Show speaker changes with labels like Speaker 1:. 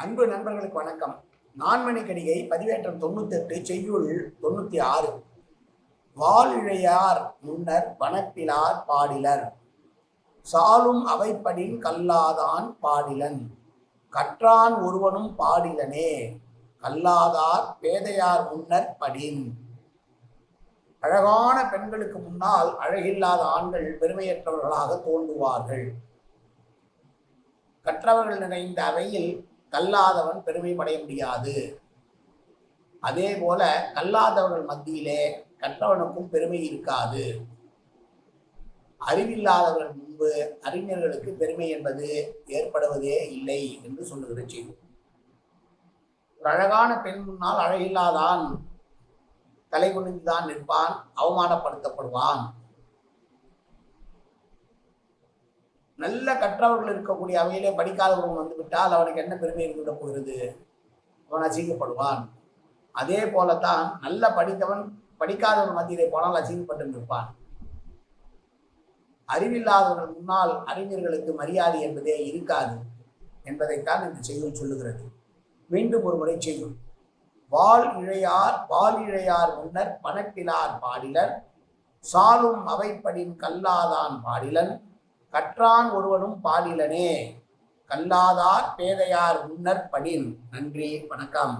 Speaker 1: அன்பு நண்பர்களுக்கு வணக்கம். நான்மணி கடிகை பதிவேற்றம் 98 செய்யுள் 96. வால் இழையார் முன்னர் வனப்பிலார் பாடிலர் சாலும் அவைப்படின் கல்லாதான் பாடிலன் கற்றான் ஒருவனும் பாடிலனே கல்லாதார் பேதையார் முன்னர் படின். அழகான பெண்களுக்கு முன்னால் அழகில்லாத ஆண்கள் பெருமையற்றவர்களாக தோன்றுவார்கள். கற்றவர்கள் நிறைந்த அவையில் கல்லாதவன் பெருமை படைய முடியாது. அதே போல கல்லாதவர்கள் மத்தியிலே கற்றவனுக்கும் பெருமை இருக்காது. அறிவில்லாதவர்கள் முன்பு அறிஞர்களுக்கு பெருமை என்பது ஏற்படுவதே இல்லை என்று சொல்லுகிற செய்தி. ஒரு அழகான பெண் முன்னால் அழகில்லாதான் தலை குனிந்துதான் நிற்பான், அவமானப்படுத்தப்படுவான். நல்ல கற்றவர்கள் இருக்கக்கூடிய அவையிலே படிக்காதவர்கள் வந்துவிட்டால் அவனுக்கு என்ன பெருமை இருந்துவிட போகிறது? அவன் அசிங்கப்படுவான். அதே போலத்தான் நல்ல படித்தவன் படிக்காதவன் மத்தியிலே போனால் அசிங்கப்பட்டு நிற்பான். அறிவில்லாதவர்கள் முன்னால் அறிஞர்களுக்கு மரியாதை என்பதே இருக்காது என்பதைத்தான் இந்த செய்யுள் சொல்லுகிறது. மீண்டும் ஒரு முறை செய்யுள். வால் இழையார் முன்னர் பணப்பிலார் பாடிலர் சாலும் அவைப்படின் கல்லாதான் பாடிலன் கற்றான் ஒருவனும் பாடிலனே கல்லாதார் பேதையார் முன்னர் படின். நன்றி, வணக்கம்.